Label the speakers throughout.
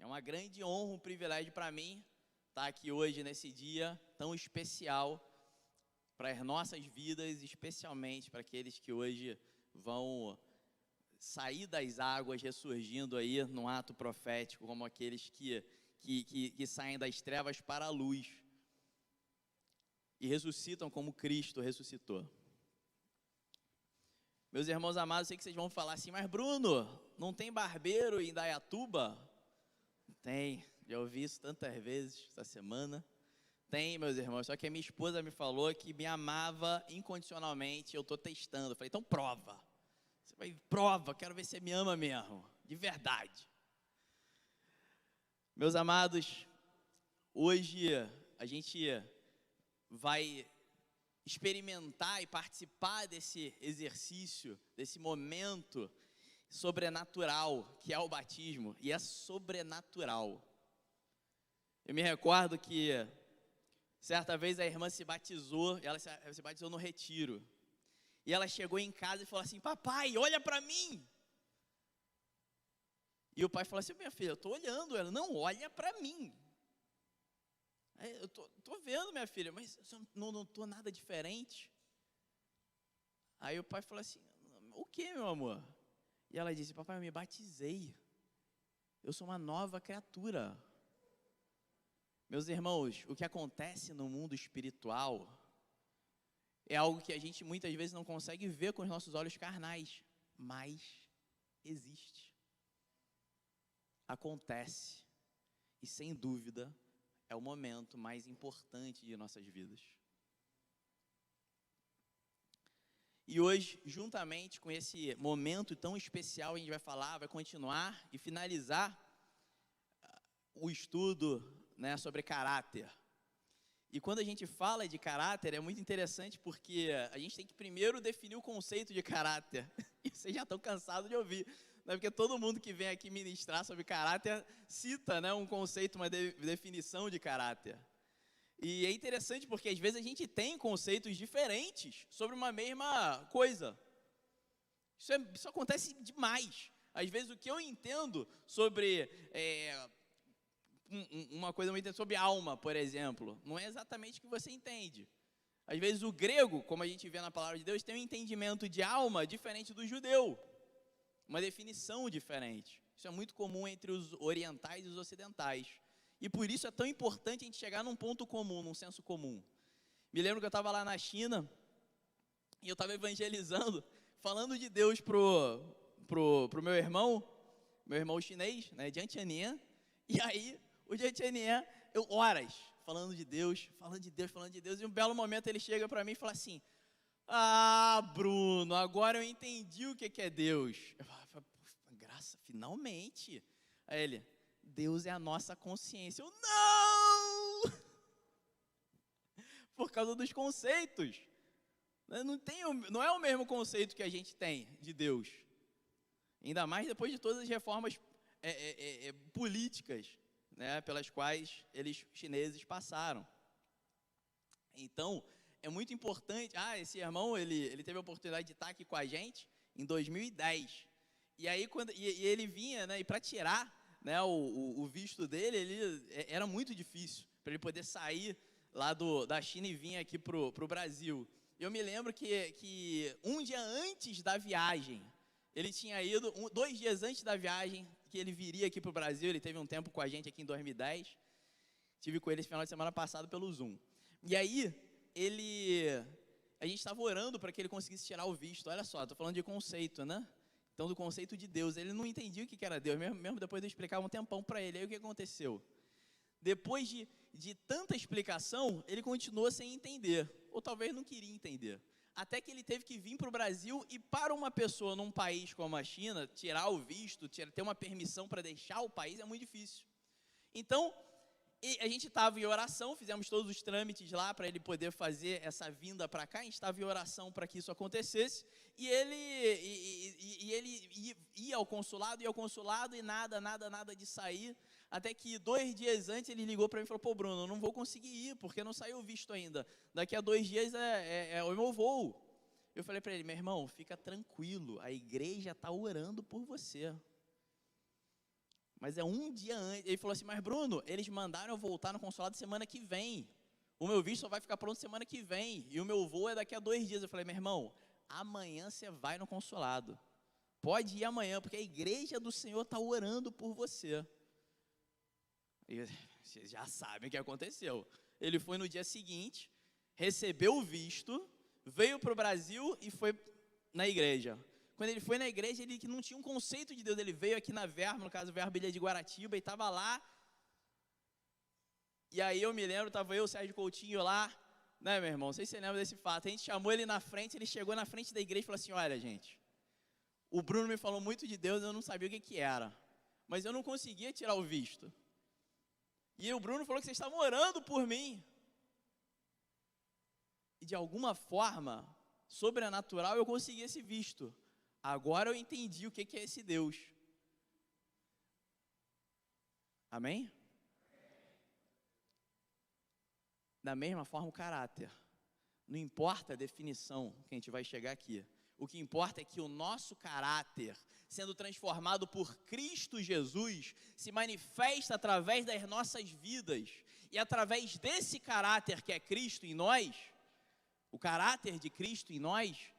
Speaker 1: É uma grande honra, um privilégio para mim estar aqui hoje nesse dia tão especial para as nossas vidas, especialmente para aqueles que hoje vão sair das águas, ressurgindo aí num ato profético, como aqueles que saem das trevas para a luz e ressuscitam como Cristo ressuscitou. Meus irmãos amados, sei que vocês vão falar assim, mas Bruno, não tem barbeiro em Indaiatuba? Tem, já ouvi isso tantas vezes essa semana. Tem, meus irmãos, só que a minha esposa me falou que me amava incondicionalmente, eu estou testando. Eu falei, então prova. Você vai, prova, quero ver se você me ama mesmo, de verdade. Meus amados, hoje a gente vai experimentar e participar desse exercício, desse momento sobrenatural que é o batismo, e é sobrenatural. Eu me recordo que certa vez a irmã se batizou, ela se batizou no retiro, e ela chegou em casa e falou assim, papai, olha para mim. E o pai falou assim, minha filha, eu estou olhando. Ela, não, olha para mim. Eu estou vendo, minha filha, mas eu não estou nada diferente. Aí o pai falou assim, o que, meu amor? E ela disse, papai, eu me batizei. Eu sou uma nova criatura. Meus irmãos, o que acontece no mundo espiritual é algo que a gente muitas vezes não consegue ver com os nossos olhos carnais, mas existe. Acontece. E sem dúvida, é o momento mais importante de nossas vidas. E hoje, juntamente com esse momento tão especial, a gente vai falar, vai continuar e finalizar o estudo, né, sobre caráter. E quando a gente fala de caráter, é muito interessante porque a gente tem que primeiro definir o conceito de caráter. E vocês já estão cansados de ouvir, né? Porque todo mundo que vem aqui ministrar sobre caráter cita, né, um conceito, uma definição de caráter. E é interessante porque às vezes a gente tem conceitos diferentes sobre uma mesma coisa. Isso acontece demais. Às vezes o que eu entendo sobre uma coisa eu entendo sobre alma, por exemplo, não é exatamente o que você entende. Às vezes o grego, como a gente vê na palavra de Deus, tem um entendimento de alma diferente do judeu. Uma definição diferente. Isso é muito comum entre os orientais e os ocidentais. E por isso é tão importante a gente chegar num ponto comum, num senso comum. Me lembro que eu estava lá na China e eu estava evangelizando, falando de Deus pro meu irmão chinês, né, Jian Tiannian. E aí, o Jian Tiannian, eu horas falando de Deus, e um belo momento ele chega para mim e fala assim, ah, Bruno, agora eu entendi o que é Deus. Eu falo, graça, finalmente. Aí ele, Deus é a nossa consciência. Eu, não! Por causa dos conceitos. Não é o mesmo conceito que a gente tem de Deus. Ainda mais depois de todas as reformas políticas, né, pelas quais eles chineses passaram. Então, é muito importante, esse irmão, ele teve a oportunidade de estar aqui com a gente em 2010, e aí ele vinha, né, e para tirar, né, o visto dele, era muito difícil, para ele poder sair lá da China e vir aqui para o Brasil. Eu me lembro que um dia antes da viagem, ele tinha ido, 2 dias antes da viagem, que ele viria aqui para o Brasil, ele teve um tempo com a gente aqui em 2010, tive com ele esse final de semana passado pelo Zoom, e aí, a gente estava orando para que ele conseguisse tirar o visto. Olha só, estou falando de conceito, né? Então, do conceito de Deus. Ele não entendia o que era Deus, mesmo depois de eu explicar um tempão para ele. Aí, o que aconteceu? Depois de tanta explicação, ele continuou sem entender. Ou talvez não queria entender. Até que ele teve que vir para o Brasil e para uma pessoa num país como a China, tirar o visto, ter uma permissão para deixar o país é muito difícil. Então, a gente estava em oração, fizemos todos os trâmites lá para ele poder fazer essa vinda para cá, a gente estava em oração para que isso acontecesse, e ele ia ao consulado e nada de sair, até que 2 dias antes ele ligou para mim e falou, pô Bruno, eu não vou conseguir ir, porque não saiu o visto ainda, daqui a 2 dias é o meu voo. Eu falei para ele, meu irmão, fica tranquilo, a igreja está orando por você. Mas é um dia antes. Ele falou assim, mas Bruno, eles mandaram eu voltar no consulado semana que vem. O meu visto só vai ficar pronto semana que vem. E o meu voo é daqui a 2 dias. Eu falei, meu irmão, amanhã você vai no consulado. Pode ir amanhã, porque a igreja do Senhor está orando por você. E vocês já sabem o que aconteceu. Ele foi no dia seguinte, recebeu o visto, veio para o Brasil e foi na igreja. Quando ele foi na igreja, ele que não tinha um conceito de Deus, ele veio aqui na Verbo, no caso, Verbo Ilha de Guaratiba, e estava lá. E aí eu me lembro, estava eu, o Sérgio Coutinho lá, né, meu irmão? Não sei se você lembra desse fato. A gente chamou ele na frente, ele chegou na frente da igreja e falou assim, olha, gente, o Bruno me falou muito de Deus, eu não sabia o que era, mas eu não conseguia tirar o visto. E o Bruno falou que vocês estavam orando por mim. E de alguma forma, sobrenatural, eu consegui esse visto. Agora eu entendi o que é esse Deus. Amém? Da mesma forma, o caráter. Não importa a definição que a gente vai chegar aqui. O que importa é que o nosso caráter, sendo transformado por Cristo Jesus, se manifesta através das nossas vidas. E através desse caráter que é Cristo em nós, o caráter de Cristo em nós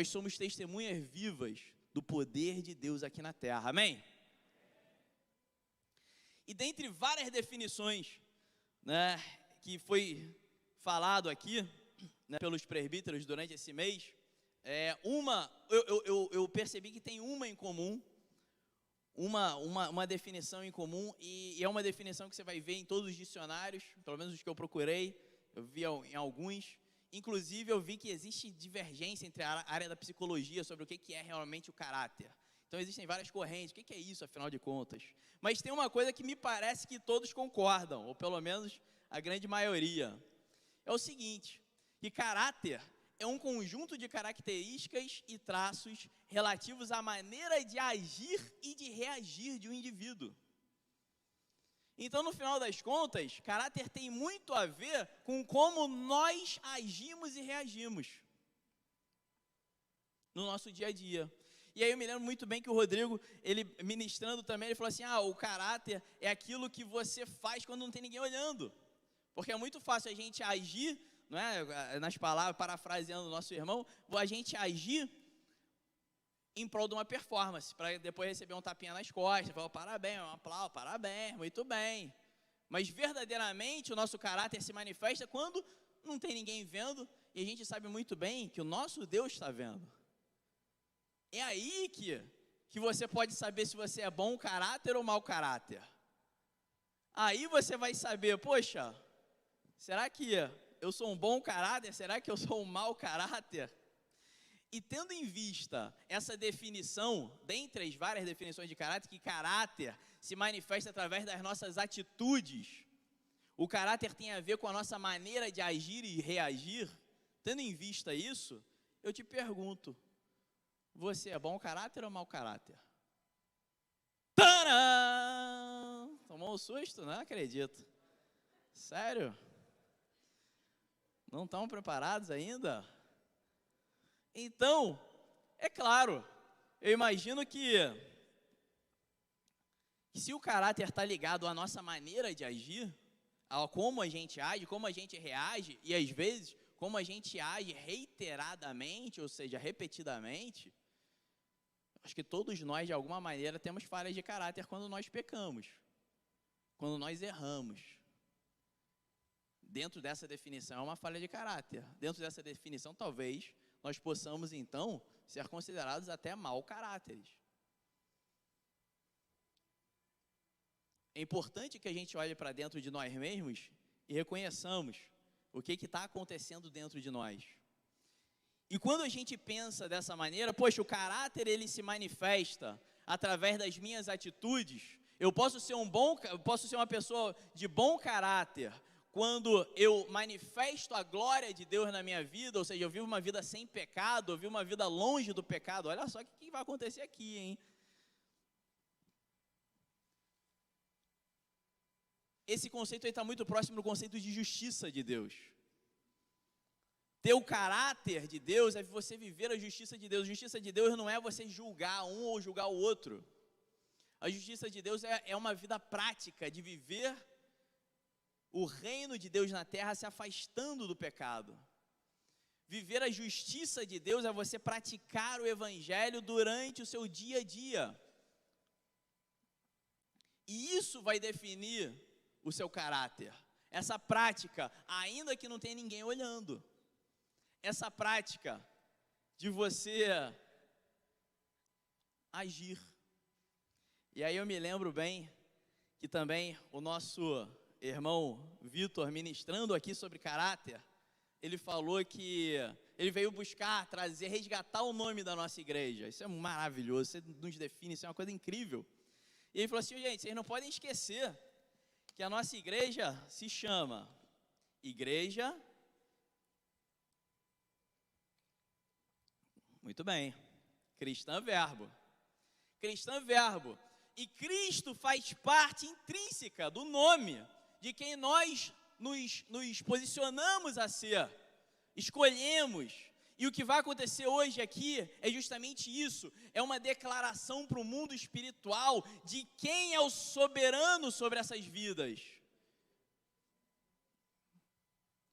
Speaker 1: somos testemunhas vivas do poder de Deus aqui na terra. Amém? E dentre várias definições, né, que foi falado aqui, né, pelos presbíteros durante esse mês, eu percebi que tem uma em comum, uma definição em comum, e é uma definição que você vai ver em todos os dicionários, pelo menos os que eu procurei, eu vi em alguns. Inclusive, eu vi que existe divergência entre a área da psicologia sobre o que é realmente o caráter. Então, existem várias correntes. O que é isso, afinal de contas? Mas tem uma coisa que me parece que todos concordam, ou pelo menos a grande maioria. É o seguinte, que caráter é um conjunto de características e traços relativos à maneira de agir e de reagir de um indivíduo. Então, no final das contas, caráter tem muito a ver com como nós agimos e reagimos no nosso dia a dia. E aí eu me lembro muito bem que o Rodrigo, ele ministrando também, ele falou assim, o caráter é aquilo que você faz quando não tem ninguém olhando. Porque é muito fácil a gente agir, não é? Nas palavras, parafraseando o nosso irmão, a gente agir em prol de uma performance, para depois receber um tapinha nas costas, falar parabéns, um aplauso, parabéns, muito bem. Mas verdadeiramente o nosso caráter se manifesta quando não tem ninguém vendo, e a gente sabe muito bem que o nosso Deus está vendo. É aí que você pode saber se você é bom caráter ou mau caráter. Aí você vai saber, poxa, será que eu sou um bom caráter? Será que eu sou um mau caráter? E tendo em vista essa definição, dentre as várias definições de caráter, que caráter se manifesta através das nossas atitudes, o caráter tem a ver com a nossa maneira de agir e reagir, tendo em vista isso, eu te pergunto, você é bom caráter ou mau caráter? Tadã! Tomou um susto? Não acredito. Sério? Não estão preparados ainda? Então, é claro, eu imagino que se o caráter está ligado à nossa maneira de agir, a como a gente age, como a gente reage, e às vezes, como a gente age reiteradamente, ou seja, repetidamente, acho que todos nós, de alguma maneira, temos falhas de caráter quando nós pecamos, quando nós erramos. Dentro dessa definição é uma falha de caráter. Dentro dessa definição, talvez, nós possamos, então, ser considerados até mau caráteres. É importante que a gente olhe para dentro de nós mesmos e reconheçamos o que está acontecendo dentro de nós. E quando a gente pensa dessa maneira, poxa, o caráter ele se manifesta através das minhas atitudes. Eu posso ser uma pessoa de bom caráter quando eu manifesto a glória de Deus na minha vida, ou seja, eu vivo uma vida sem pecado, eu vivo uma vida longe do pecado. Olha só o que vai acontecer aqui, hein? Esse conceito aí está muito próximo do conceito de justiça de Deus. Ter o caráter de Deus é você viver a justiça de Deus. Justiça de Deus não é você julgar um ou julgar o outro. A justiça de Deus é uma vida prática de viver o reino de Deus na terra se afastando do pecado. Viver a justiça de Deus é você praticar o evangelho durante o seu dia a dia. E isso vai definir o seu caráter. Essa prática, ainda que não tenha ninguém olhando. Essa prática de você agir. E aí eu me lembro bem que também o nosso irmão Vitor, ministrando aqui sobre caráter, ele falou que ele veio buscar, trazer, resgatar o nome da nossa igreja. Isso é maravilhoso, isso nos define, isso é uma coisa incrível. E ele falou assim, gente, vocês não podem esquecer que a nossa igreja se chama Igreja... Muito bem, Cristã Verbo. Cristã Verbo. E Cristo faz parte intrínseca do nome de quem nós nos posicionamos a ser, escolhemos. E o que vai acontecer hoje aqui é justamente isso, é uma declaração para o mundo espiritual de quem é o soberano sobre essas vidas.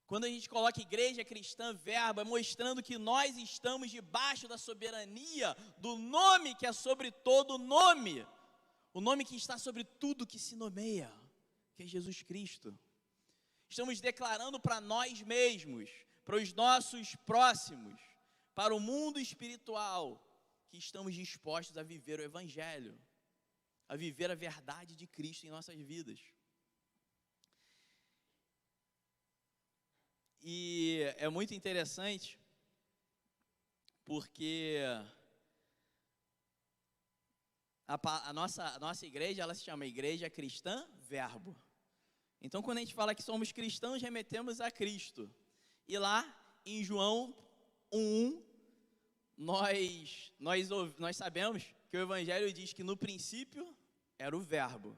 Speaker 1: Quando a gente coloca Igreja Cristã Verbo, é mostrando que nós estamos debaixo da soberania do nome que é sobre todo nome, o nome que está sobre tudo que se nomeia, que é Jesus Cristo. Estamos declarando para nós mesmos, para os nossos próximos, para o mundo espiritual, que estamos dispostos a viver o Evangelho, a viver a verdade de Cristo em nossas vidas. E é muito interessante, porque a nossa igreja, ela se chama Igreja Cristã Verbo. Então, quando a gente fala que somos cristãos, remetemos a Cristo. E lá, em João 1:1, nós sabemos que o Evangelho diz que no princípio era o Verbo,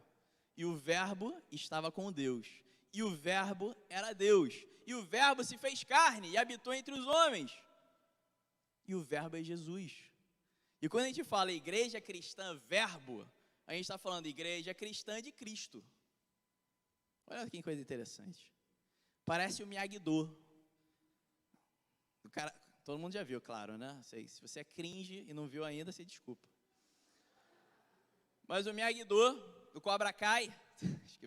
Speaker 1: e o Verbo estava com Deus, e o Verbo era Deus, e o Verbo se fez carne e habitou entre os homens, e o Verbo é Jesus. E quando a gente fala Igreja Cristã Verbo, a gente está falando Igreja Cristã de Cristo. Olha que coisa interessante. Parece o Miyagi-Do. O cara, todo mundo já viu, claro, né? Se você é cringe e não viu ainda, se desculpa. Mas o Miyagi-Do, do Cobra Kai,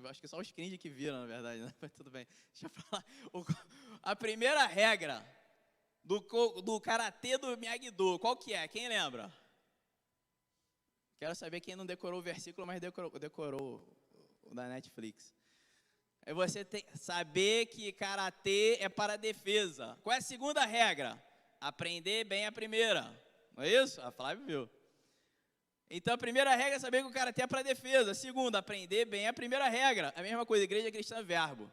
Speaker 1: acho que só os cringe que viram, na verdade, né? Mas tudo bem. Deixa eu falar. A primeira regra do karatê do Miyagi-Do, qual que é? Quem lembra? Quero saber quem não decorou o versículo, mas decorou o da Netflix. É você saber que karatê é para defesa. Qual é a segunda regra? Aprender bem a primeira. Não é isso? A Flávia viu. Então a primeira regra é saber que o karatê é para defesa. A segunda, aprender bem a primeira regra. A mesma coisa, Igreja Cristã Verbo.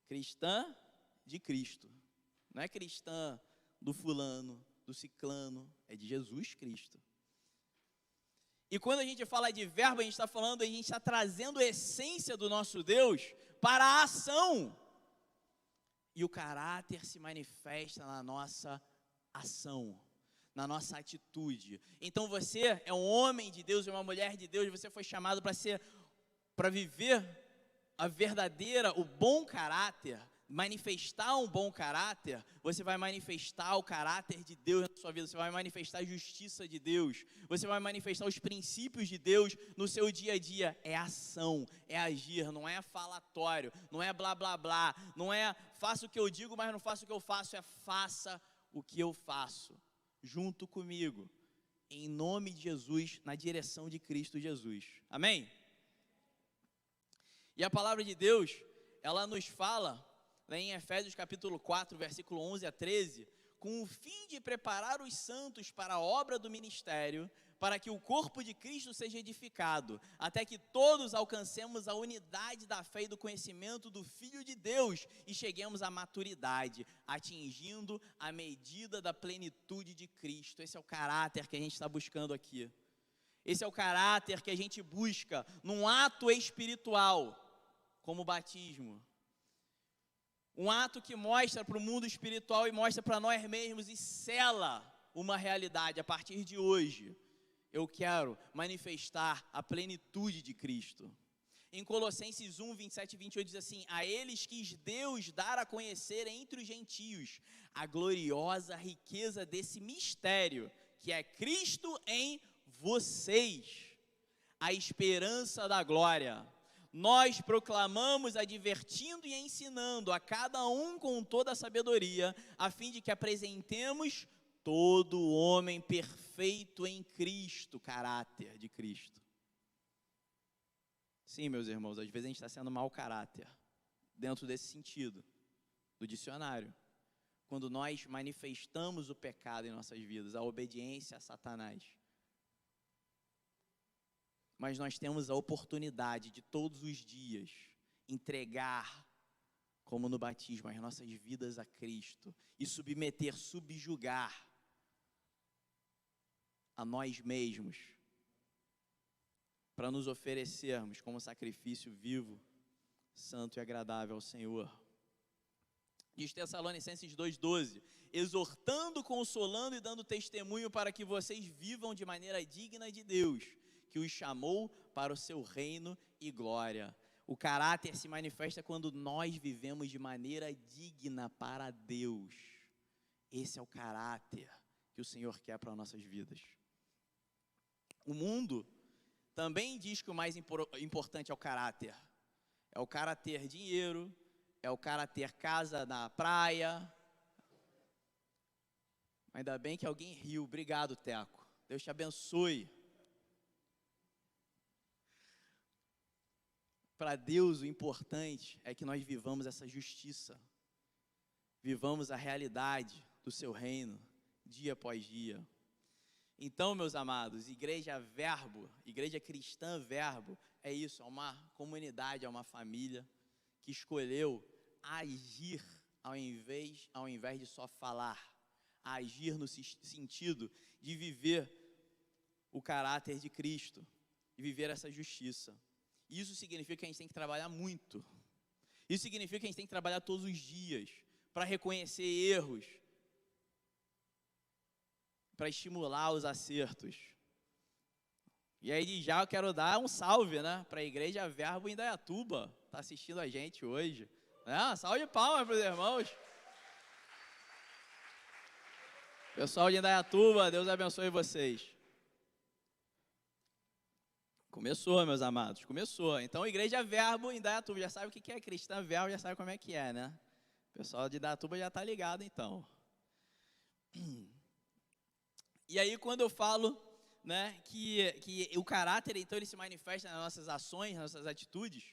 Speaker 1: Cristã de Cristo. Não é cristã do fulano, do ciclano. É de Jesus Cristo. E quando a gente fala de verbo, a gente está falando, a gente está trazendo a essência do nosso Deus para a ação. E o caráter se manifesta na nossa ação, na nossa atitude. Então você é um homem de Deus, é uma mulher de Deus, você foi chamado para viver a verdadeira, o bom caráter, manifestar um bom caráter. Você vai manifestar o caráter de Deus na sua vida, você vai manifestar a justiça de Deus, você vai manifestar os princípios de Deus no seu dia a dia. É ação, é agir, não é falatório, não é blá blá blá, não é faça o que eu digo, mas não faça o que eu faço, é faça o que eu faço, junto comigo, em nome de Jesus, na direção de Cristo Jesus. Amém? E a palavra de Deus, ela nos fala lá em Efésios capítulo 4, versículo 11 a 13, com o fim de preparar os santos para a obra do ministério, para que o corpo de Cristo seja edificado, até que todos alcancemos a unidade da fé e do conhecimento do Filho de Deus e cheguemos à maturidade, atingindo a medida da plenitude de Cristo. Esse é o caráter que a gente está buscando aqui. Esse é o caráter que a gente busca num ato espiritual, como o batismo. Um ato que mostra para o mundo espiritual e mostra para nós mesmos e sela uma realidade a partir de hoje. eu quero manifestar a plenitude de Cristo. Em Colossenses 1, 27 e 28 diz assim: a eles quis Deus dar a conhecer entre os gentios a gloriosa riqueza desse mistério, que é Cristo em vocês, a esperança da glória. Nós proclamamos, advertindo e ensinando a cada um com toda a sabedoria, a fim de que apresentemos todo homem perfeito em Cristo, caráter de Cristo. Sim, meus irmãos, às vezes a gente está sendo mau caráter, dentro desse sentido, do dicionário. Quando nós manifestamos o pecado em nossas vidas, a obediência a Satanás. Mas nós temos a oportunidade de todos os dias entregar, como no batismo, as nossas vidas a Cristo e subjugar a nós mesmos, para nos oferecermos como sacrifício vivo, santo e agradável ao Senhor. Diz Tessalonicenses 2,12: exortando, consolando e dando testemunho para que vocês vivam de maneira digna de Deus, que os chamou para o seu reino e glória. O caráter se manifesta quando nós vivemos de maneira digna para Deus. Esse é o caráter que o Senhor quer para nossas vidas. O mundo também diz que o mais importante é o caráter. É o cara ter dinheiro, é o cara ter casa na praia. Ainda bem que alguém riu. Obrigado, Teco. Deus te abençoe. Para Deus, o importante é que nós vivamos essa justiça. Vivamos a realidade do seu reino, dia após dia. Então, meus amados, Igreja Verbo, Igreja Cristã Verbo, é isso, é uma comunidade, é uma família que escolheu agir ao invés de só falar. Agir no sentido de viver o caráter de Cristo, de viver essa justiça. Isso significa que a gente tem que trabalhar muito. Isso significa que a gente tem que trabalhar todos os dias para reconhecer erros, para estimular os acertos. E aí já eu quero dar um salve, né, para a Igreja Verbo em Indaiatuba, está assistindo a gente hoje. Salve de palmas para os irmãos. Pessoal de Indaiatuba, Deus abençoe vocês. Começou, meus amados, começou. Então, Igreja Verbo em Indaiatuba, já sabe o que é Cristã Verbo, já sabe como é que é, né? O pessoal de Indaiatuba já está ligado, então. E aí, quando eu falo, né, que o caráter, então, ele se manifesta nas nossas ações, nas nossas atitudes,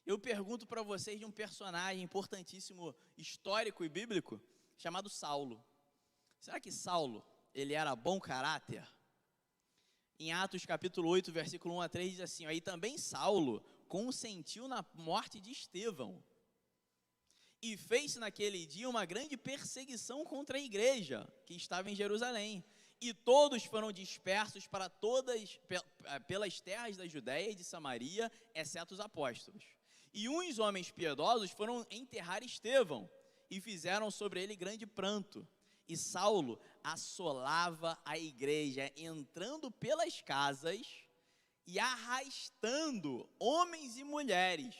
Speaker 1: eu pergunto para vocês de um personagem importantíssimo, histórico e bíblico, chamado Saulo. Será que Saulo, ele era bom caráter? Em Atos capítulo 8, versículo 1 a 3, diz assim: aí também Saulo consentiu na morte de Estevão, e fez naquele dia uma grande perseguição contra a igreja que estava em Jerusalém, e todos foram dispersos para pelas terras da Judéia e de Samaria, exceto os apóstolos. E uns homens piedosos foram enterrar Estevão, e fizeram sobre ele grande pranto. E Saulo assolava a igreja, entrando pelas casas e arrastando homens e mulheres,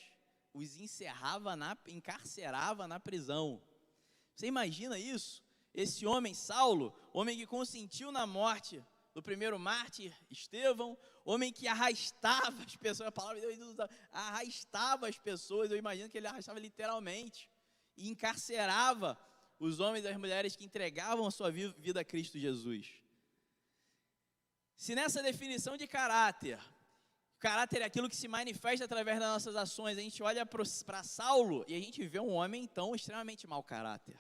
Speaker 1: os encarcerava na prisão. Você imagina isso? Esse homem, Saulo, homem que consentiu na morte do primeiro mártir, Estevão, homem que arrastava as pessoas, a palavra de Deus arrastava as pessoas, eu imagino que ele arrastava literalmente, e encarcerava os homens e as mulheres que entregavam a sua vida a Cristo Jesus. Se nessa definição de caráter, caráter é aquilo que se manifesta através das nossas ações, a gente olha para Saulo e a gente vê um homem, então, extremamente mau caráter.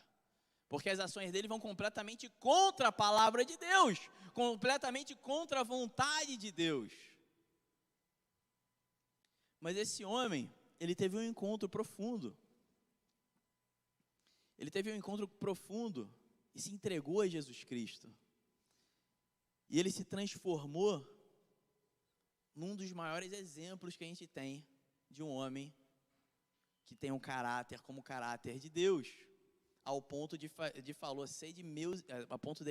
Speaker 1: Porque as ações dele vão completamente contra a palavra de Deus, completamente contra a vontade de Deus. Mas esse homem, ele teve um encontro profundo. Ele teve um encontro profundo e se entregou a Jesus Cristo. E ele se transformou num dos maiores exemplos que a gente tem de um homem que tem um caráter como o caráter de Deus, ao ponto dele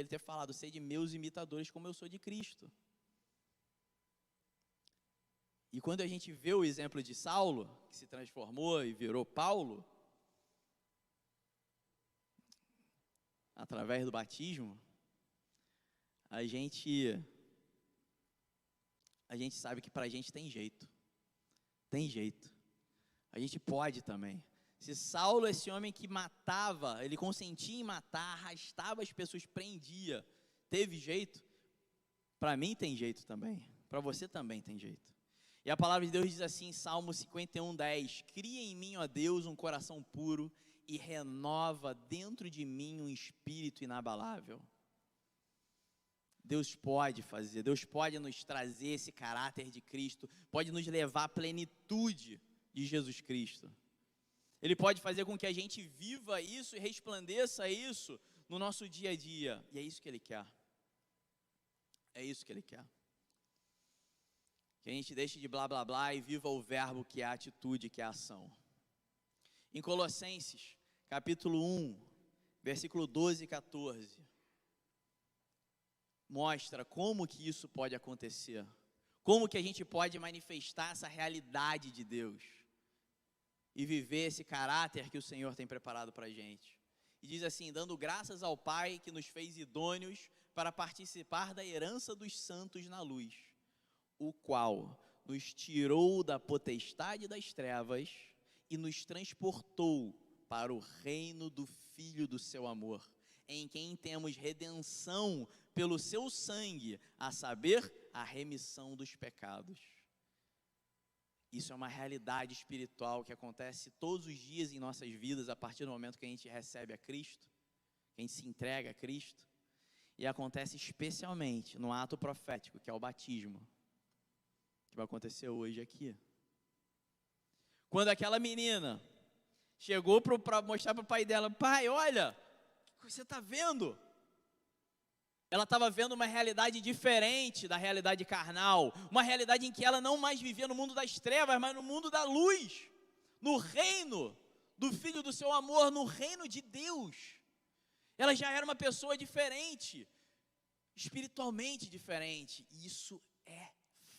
Speaker 1: ter falado, sede meus imitadores como eu sou de Cristo. E quando a gente vê o exemplo de Saulo, que se transformou e virou Paulo, através do batismo, a gente sabe que pra gente tem jeito. Tem jeito. A gente pode também. Se Saulo, esse homem que matava, ele consentia em matar, arrastava as pessoas, prendia, teve jeito, para mim tem jeito também, para você também tem jeito. E a palavra de Deus diz assim, em Salmo 51:10, cria em mim, ó Deus, um coração puro e renova dentro de mim um espírito inabalável. Deus pode fazer, Deus pode nos trazer esse caráter de Cristo, pode nos levar à plenitude de Jesus Cristo. Ele pode fazer com que a gente viva isso e resplandeça isso no nosso dia a dia. E é isso que Ele quer. É isso que Ele quer. Que a gente deixe de blá blá blá e viva o verbo que é a atitude, que é a ação. Em Colossenses, capítulo 1, versículo 12 e 14, mostra como que isso pode acontecer. Como que a gente pode manifestar essa realidade de Deus e viver esse caráter que o Senhor tem preparado para a gente. E diz assim, dando graças ao Pai que nos fez idôneos para participar da herança dos santos na luz, o qual nos tirou da potestade das trevas e nos transportou para o reino do Filho do seu amor, em quem temos redenção pelo seu sangue, a saber, a remissão dos pecados. Isso é uma realidade espiritual que acontece todos os dias em nossas vidas, a partir do momento que a gente recebe a Cristo, que a gente se entrega a Cristo, e acontece especialmente no ato profético, que é o batismo, que vai acontecer hoje aqui. Quando aquela menina chegou para mostrar para o pai dela, pai, olha, o que você está vendo? Ela estava vendo uma realidade diferente da realidade carnal, uma realidade em que ela não mais vivia no mundo das trevas, mas no mundo da luz, no reino do Filho do seu amor, no reino de Deus. Ela já era uma pessoa diferente, espiritualmente diferente. Isso é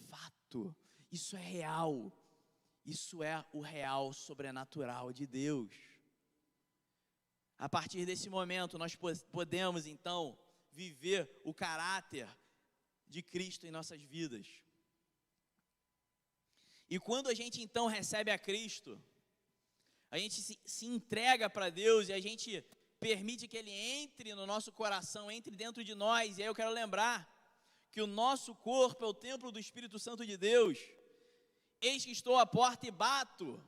Speaker 1: fato, isso é real, isso é o real sobrenatural de Deus. A partir desse momento, nós podemos então viver o caráter de Cristo em nossas vidas. E quando a gente então recebe a Cristo, a gente se entrega para Deus e a gente permite que Ele entre no nosso coração, entre dentro de nós. E aí eu quero lembrar que o nosso corpo é o templo do Espírito Santo de Deus. Eis que estou à porta e bato.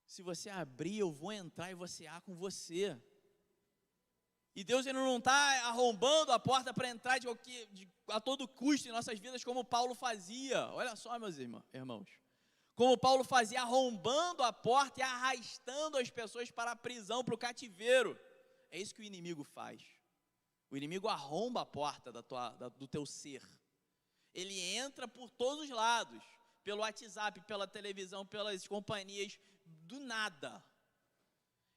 Speaker 1: Se você abrir, eu vou entrar e vou cear com você. E Deus ele não está arrombando a porta para entrar a todo custo em nossas vidas, como Paulo fazia. Olha só, meus irmãos. Como Paulo fazia, arrombando a porta e arrastando as pessoas para a prisão, para o cativeiro. É isso que o inimigo faz. O inimigo arromba a porta do teu ser. Ele entra por todos os lados. Pelo WhatsApp, pela televisão, pelas companhias, do nada.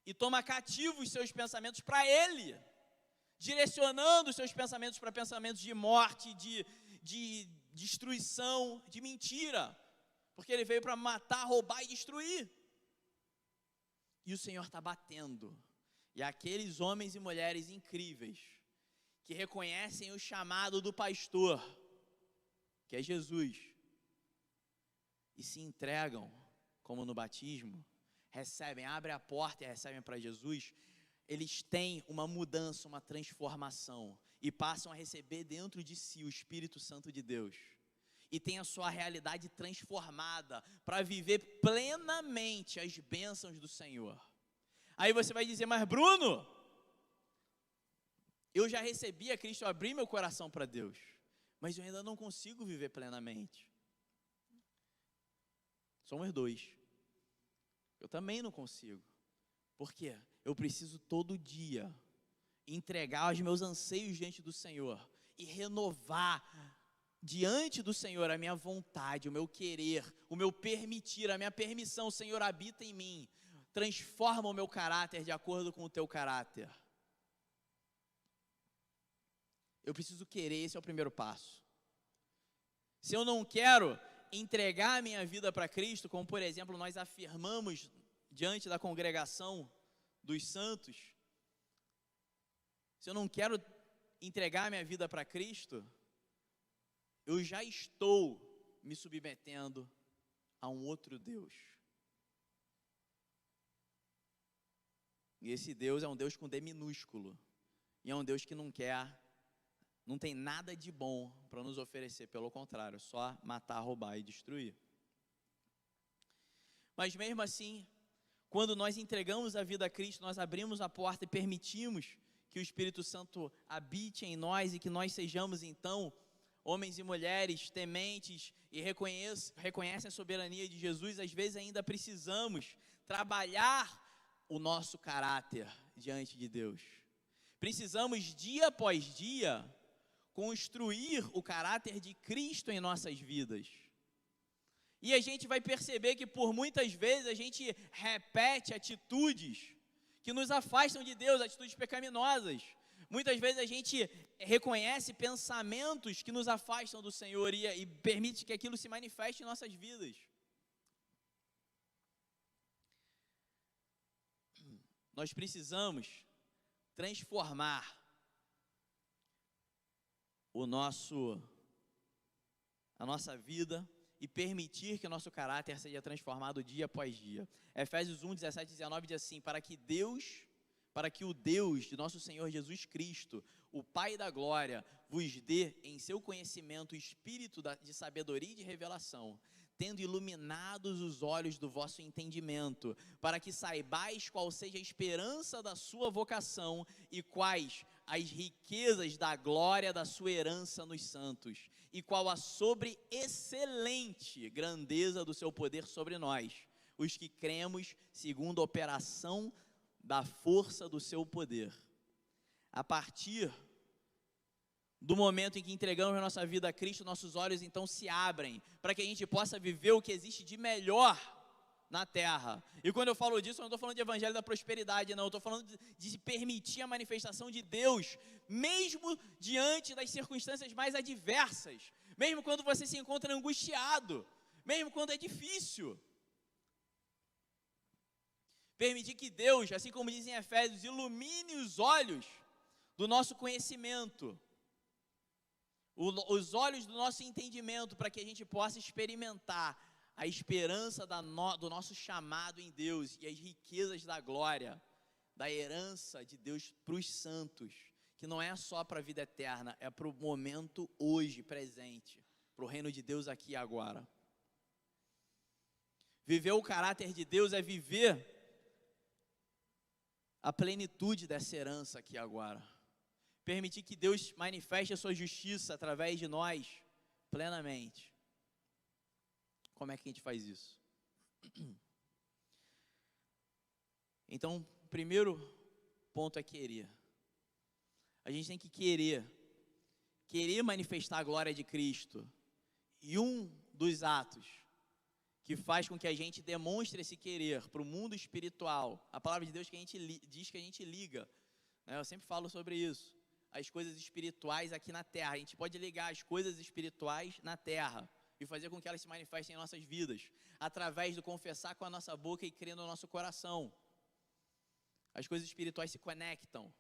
Speaker 1: E toma cativo os seus pensamentos para ele, direcionando os seus pensamentos para pensamentos de morte, de destruição, de mentira, porque ele veio para matar, roubar e destruir. E o Senhor está batendo, e aqueles homens e mulheres incríveis, que reconhecem o chamado do pastor, que é Jesus, e se entregam, como no batismo, recebem, abrem a porta e recebem para Jesus, eles têm uma mudança, uma transformação, e passam a receber dentro de si o Espírito Santo de Deus, e tem a sua realidade transformada, para viver plenamente as bênçãos do Senhor. Aí você vai dizer, mas Bruno, eu já recebi a Cristo, eu abri meu coração para Deus, mas eu ainda não consigo viver plenamente. Somos dois. Eu também não consigo. Por quê? Eu preciso todo dia entregar os meus anseios diante do Senhor e renovar diante do Senhor a minha vontade, o meu querer, o meu permitir, a minha permissão. O Senhor habita em mim, transforma o meu caráter de acordo com o teu caráter. Eu preciso querer, esse é o primeiro passo. Se eu não quero, entregar a minha vida para Cristo, como por exemplo nós afirmamos diante da congregação dos santos, se eu não quero entregar a minha vida para Cristo, eu já estou me submetendo a um outro Deus. E esse Deus é um Deus com D minúsculo. E é um Deus que não tem nada de bom para nos oferecer, pelo contrário, só matar, roubar e destruir. Mas mesmo assim, quando nós entregamos a vida a Cristo, nós abrimos a porta e permitimos que o Espírito Santo habite em nós e que nós sejamos então homens e mulheres tementes e reconhecem a soberania de Jesus. Às vezes ainda precisamos trabalhar o nosso caráter diante de Deus. Precisamos dia após dia construir o caráter de Cristo em nossas vidas. E a gente vai perceber que por muitas vezes a gente repete atitudes que nos afastam de Deus, atitudes pecaminosas. Muitas vezes a gente reconhece pensamentos que nos afastam do Senhor e permite que aquilo se manifeste em nossas vidas. Nós precisamos transformar a nossa vida e permitir que o nosso caráter seja transformado dia após dia. Efésios 1, 17 e 19 diz assim: para que o Deus de nosso Senhor Jesus Cristo, o Pai da glória, vos dê em seu conhecimento o espírito de sabedoria e de revelação, tendo iluminados os olhos do vosso entendimento, para que saibais qual seja a esperança da sua vocação e quais as riquezas da glória da sua herança nos santos, e qual a sobreexcelente grandeza do seu poder sobre nós, os que cremos segundo a operação da força do seu poder. A partir do momento em que entregamos a nossa vida a Cristo, nossos olhos então se abrem para que a gente possa viver o que existe de melhor na terra. E quando eu falo disso, eu não estou falando de evangelho da prosperidade, não. Eu estou falando de permitir a manifestação de Deus, mesmo diante das circunstâncias mais adversas, mesmo quando você se encontra angustiado, mesmo quando é difícil. Permitir que Deus, assim como diz em Efésios, ilumine os olhos do nosso conhecimento, os olhos do nosso entendimento, para que a gente possa experimentar a esperança do nosso chamado em Deus e as riquezas da glória, da herança de Deus para os santos, que não é só para a vida eterna, é para o momento hoje, presente, para o reino de Deus aqui e agora. Viver o caráter de Deus é viver a plenitude dessa herança aqui e agora. Permitir que Deus manifeste a sua justiça através de nós plenamente. Como é que a gente faz isso? Então, o primeiro ponto é querer. A gente tem que querer manifestar a glória de Cristo. E um dos atos que faz com que a gente demonstre esse querer para o mundo espiritual, a palavra de Deus que a gente diz que a gente liga, né? Eu sempre falo sobre isso, as coisas espirituais aqui na terra. A gente pode ligar as coisas espirituais na terra e fazer com que elas se manifestem em nossas vidas, através do confessar com a nossa boca e crer no nosso coração. As coisas espirituais se conectam.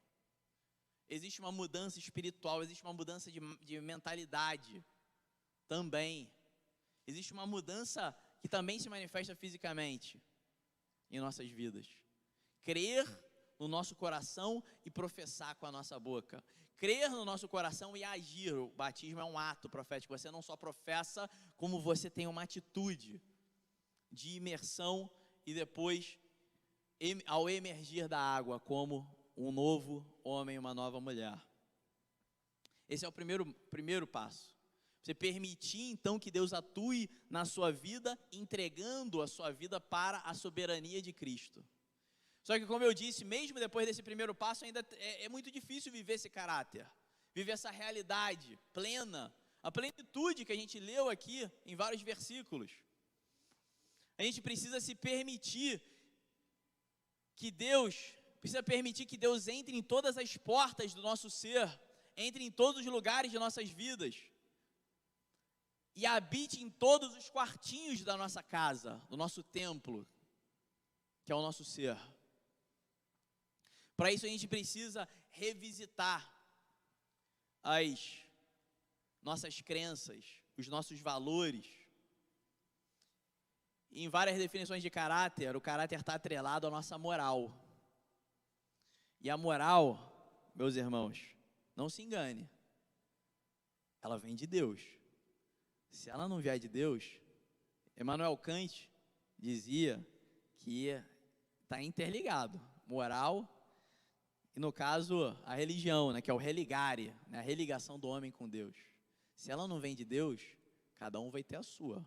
Speaker 1: Existe uma mudança espiritual, existe uma mudança de mentalidade também. Existe uma mudança que também se manifesta fisicamente em nossas vidas. Crer no nosso coração e professar com a nossa boca. Crer no nosso coração e agir. O batismo é um ato profético. Você não só professa, como você tem uma atitude de imersão e depois, ao emergir da água, como um novo homem, uma nova mulher. Esse é o primeiro passo. Você permitir então que Deus atue na sua vida, entregando a sua vida para a soberania de Cristo. Só que, como eu disse, mesmo depois desse primeiro passo, ainda é muito difícil viver esse caráter, viver essa realidade plena, a plenitude que a gente leu aqui em vários versículos. A gente precisa se permitir que Deus entre em todas as portas do nosso ser, entre em todos os lugares de nossas vidas. e habite em todos os quartinhos da nossa casa, do nosso templo, que é o nosso ser. Para isso a gente precisa revisitar as nossas crenças, os nossos valores. Em várias definições de caráter, o caráter está atrelado à nossa moral. E a moral, meus irmãos, não se engane, ela vem de Deus. Se ela não vier de Deus, Immanuel Kant dizia que está interligado, moral e, no caso, a religião, né, que é o religare, né, a religação do homem com Deus. Se ela não vem de Deus, cada um vai ter a sua,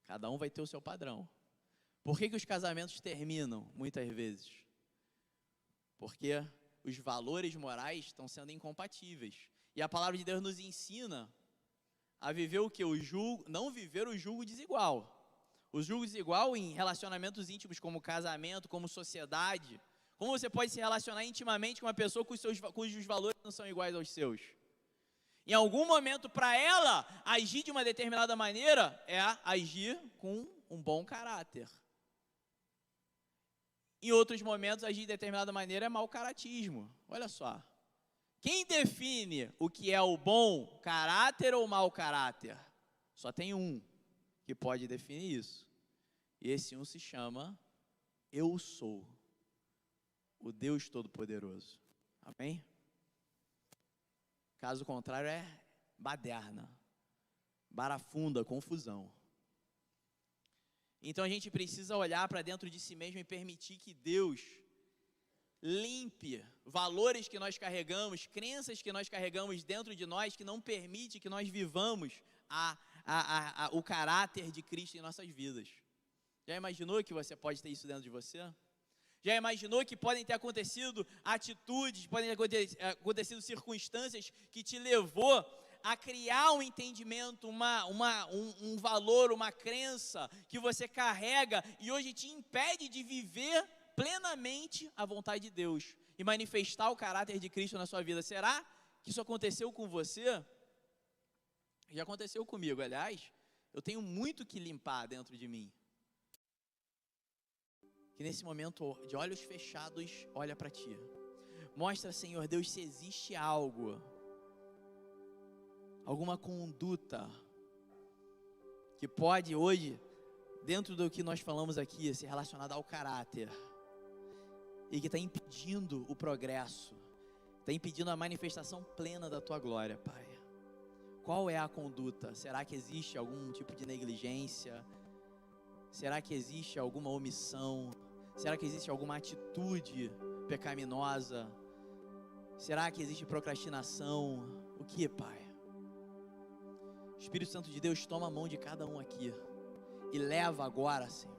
Speaker 1: cada um vai ter o seu padrão. Por que os casamentos terminam, muitas vezes? Porque os valores morais estão sendo incompatíveis. E a palavra de Deus nos ensina a viver o que? Não viver o julgo desigual. O julgo desigual em relacionamentos íntimos, como casamento, como sociedade. Como você pode se relacionar intimamente com uma pessoa cujos valores não são iguais aos seus? Em algum momento, para ela agir de uma determinada maneira, é agir com um bom caráter. Em outros momentos, agir de determinada maneira é mau caratismo. Olha só. Quem define o que é o bom caráter ou mau caráter? Só tem um que pode definir isso. E esse um se chama Eu Sou, o Deus Todo-Poderoso. Amém? Caso contrário é baderna, barafunda, confusão. Então a gente precisa olhar para dentro de si mesmo e permitir que Deus limpe valores que nós carregamos, crenças que nós carregamos dentro de nós, que não permite que nós vivamos o caráter de Cristo em nossas vidas. Já imaginou que você pode ter isso dentro de você? Já imaginou que podem ter acontecido atitudes, podem ter acontecido circunstâncias que te levou a criar um entendimento, um valor, uma crença que você carrega e hoje te impede de viver plenamente a vontade de Deus e manifestar o caráter de Cristo na sua vida? Será que isso aconteceu com você? Já aconteceu comigo, aliás, eu tenho muito que limpar dentro de mim. Que nesse momento, de olhos fechados, olha para ti. Mostra, Senhor Deus, se existe algo, alguma conduta que pode hoje, dentro do que nós falamos aqui, ser relacionada ao caráter e que está impedindo o progresso, está impedindo a manifestação plena da Tua glória, Pai. Qual é a conduta? Será que existe algum tipo de negligência? Será que existe alguma omissão? Será que existe alguma atitude pecaminosa? Será que existe procrastinação? O que, Pai? Espírito Santo de Deus, toma a mão de cada um aqui e leva agora, Senhor,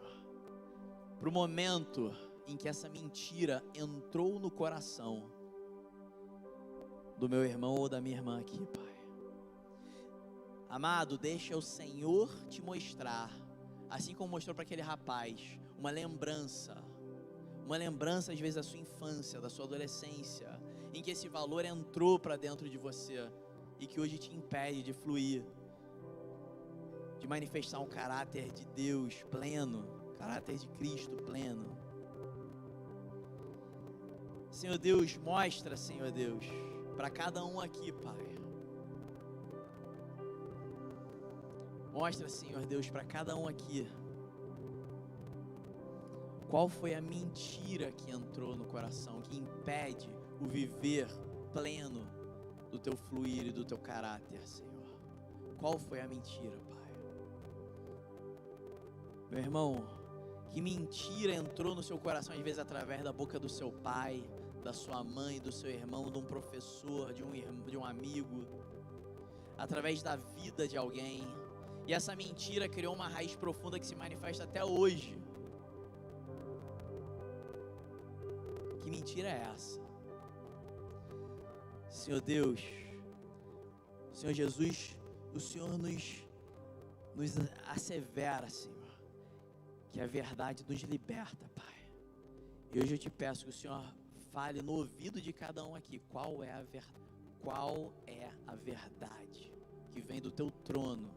Speaker 1: para o momento em que essa mentira entrou no coração do meu irmão ou da minha irmã aqui, Pai. Amado, deixa o Senhor te mostrar, assim como mostrou para aquele rapaz, uma lembrança às vezes da sua infância, da sua adolescência, em que esse valor entrou para dentro de você e que hoje te impede de fluir, de manifestar um caráter de Deus pleno, caráter de Cristo pleno. Senhor Deus, mostra, Senhor Deus, para cada um aqui, Pai. Mostra, Senhor Deus, para cada um aqui, qual foi a mentira que entrou no coração, que impede o viver pleno do Teu fluir e do Teu caráter, Senhor. Qual foi a mentira, Pai? Meu irmão, que mentira entrou no seu coração, às vezes através da boca do seu pai, da sua mãe, do seu irmão, de um professor, de um amigo, através da vida de alguém. E essa mentira criou uma raiz profunda que se manifesta até hoje. Que mentira é essa? Senhor Deus, Senhor Jesus, o Senhor nos assevera, Senhor, que a verdade nos liberta, Pai. E hoje eu te peço que o Senhor fale no ouvido de cada um aqui, qual é a verdade que vem do Teu trono,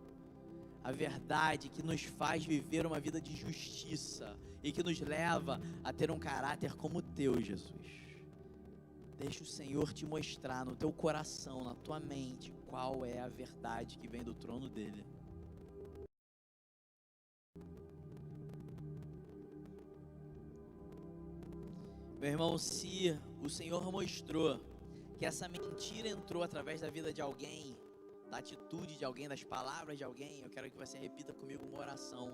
Speaker 1: a verdade que nos faz viver uma vida de justiça e que nos leva a ter um caráter como o teu, Jesus. Deixa o Senhor te mostrar no teu coração, na tua mente, qual é a verdade que vem do trono dele. Meu irmão, se o Senhor mostrou que essa mentira entrou através da vida de alguém, da atitude de alguém, das palavras de alguém, eu quero que você repita comigo uma oração.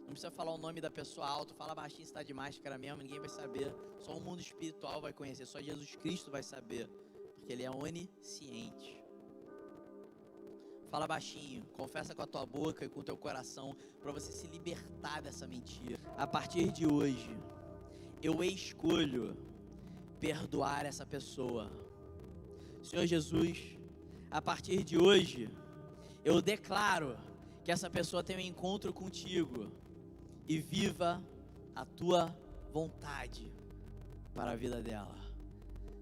Speaker 1: Não precisa falar o nome da pessoa alto, fala baixinho se está de máscara mesmo, ninguém vai saber. Só o mundo espiritual vai conhecer, só Jesus Cristo vai saber, porque Ele é onisciente. Fala baixinho, confessa com a tua boca e com o teu coração, para você se libertar dessa mentira. A partir de hoje, eu escolho perdoar essa pessoa. Senhor Jesus, a partir de hoje, eu declaro que essa pessoa tenha um encontro contigo e viva a tua vontade para a vida dela.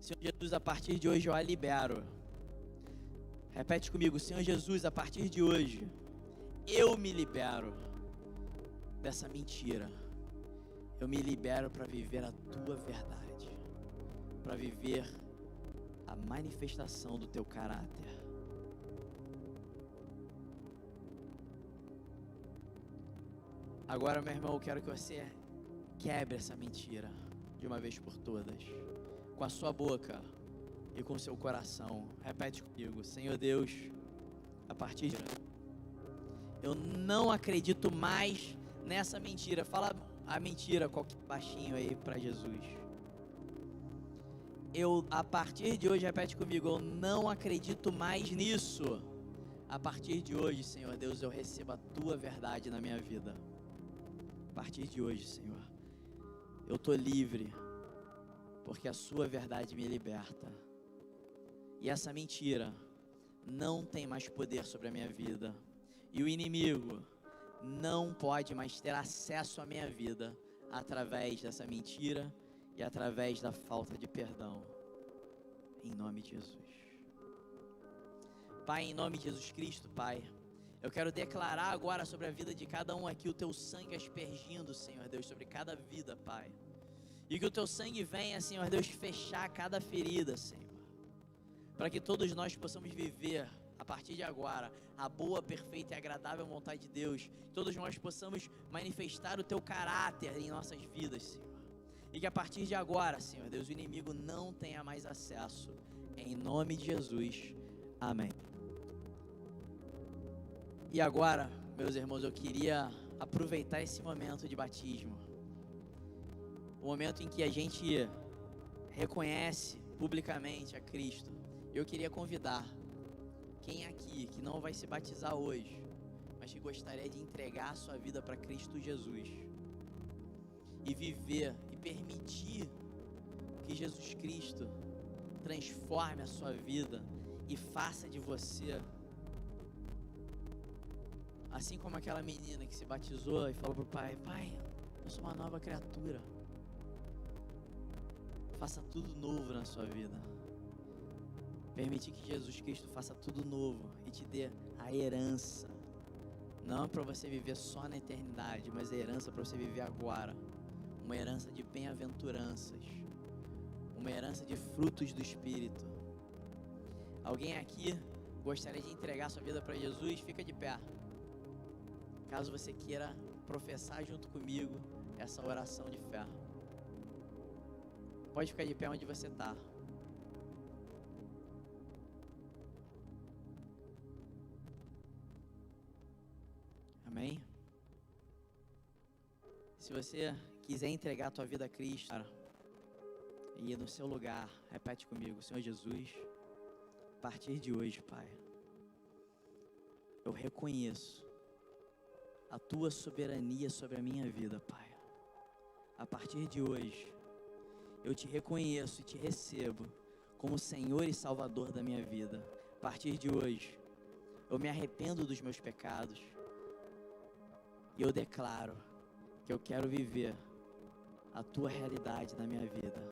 Speaker 1: Senhor Jesus, a partir de hoje eu a libero. Repete comigo, Senhor Jesus, a partir de hoje, eu me libero dessa mentira. Eu me libero para viver a tua verdade, para viver a manifestação do teu caráter. Agora, meu irmão, eu quero que você quebre essa mentira de uma vez por todas, com a sua boca e com o seu coração. Repete comigo, Senhor Deus, a partir de hoje, eu não acredito mais nessa mentira. Fala a mentira qualquer baixinho aí para Jesus. A partir de hoje, repete comigo, eu não acredito mais nisso. A partir de hoje, Senhor Deus, eu recebo a tua verdade na minha vida. A partir de hoje, Senhor, eu estou livre, porque a sua verdade me liberta. E essa mentira não tem mais poder sobre a minha vida. E o inimigo não pode mais ter acesso à minha vida através dessa mentira e através da falta de perdão. Em nome de Jesus. Pai, em nome de Jesus Cristo, Pai, eu quero declarar agora sobre a vida de cada um aqui o teu sangue aspergindo, Senhor Deus, sobre cada vida, Pai. E que o teu sangue venha, Senhor Deus, fechar cada ferida, Senhor. Para que todos nós possamos viver, a partir de agora, a boa, perfeita e agradável vontade de Deus. Todos nós possamos manifestar o teu caráter em nossas vidas, Senhor. E que a partir de agora, Senhor Deus, o inimigo não tenha mais acesso. Em nome de Jesus. Amém. E agora, meus irmãos, eu queria aproveitar esse momento de batismo. O momento em que a gente reconhece publicamente a Cristo. Eu queria convidar quem aqui que não vai se batizar hoje, mas que gostaria de entregar a sua vida para Cristo Jesus e viver e permitir que Jesus Cristo transforme a sua vida e faça de você, assim como aquela menina que se batizou e falou para o pai: pai, eu sou uma nova criatura, faça tudo novo na sua vida. Permitir que Jesus Cristo faça tudo novo e te dê a herança, não para você viver só na eternidade, mas a herança para você viver agora, uma herança de bem-aventuranças, uma herança de frutos do Espírito. Alguém aqui gostaria de entregar sua vida para Jesus? Fica de pé, caso você queira professar junto comigo essa oração de fé. Pode ficar de pé onde você está. Amém? Se você quiser entregar a tua vida a Cristo, e no seu lugar, repete comigo: Senhor Jesus, a partir de hoje, Pai, eu reconheço a tua soberania sobre a minha vida, Pai. A partir de hoje, eu te reconheço e te recebo como Senhor e Salvador da minha vida. A partir de hoje, eu me arrependo dos meus pecados e eu declaro que eu quero viver a tua realidade na minha vida,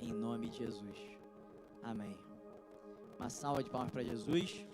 Speaker 1: em nome de Jesus. Amém. Uma salva de palmas para Jesus.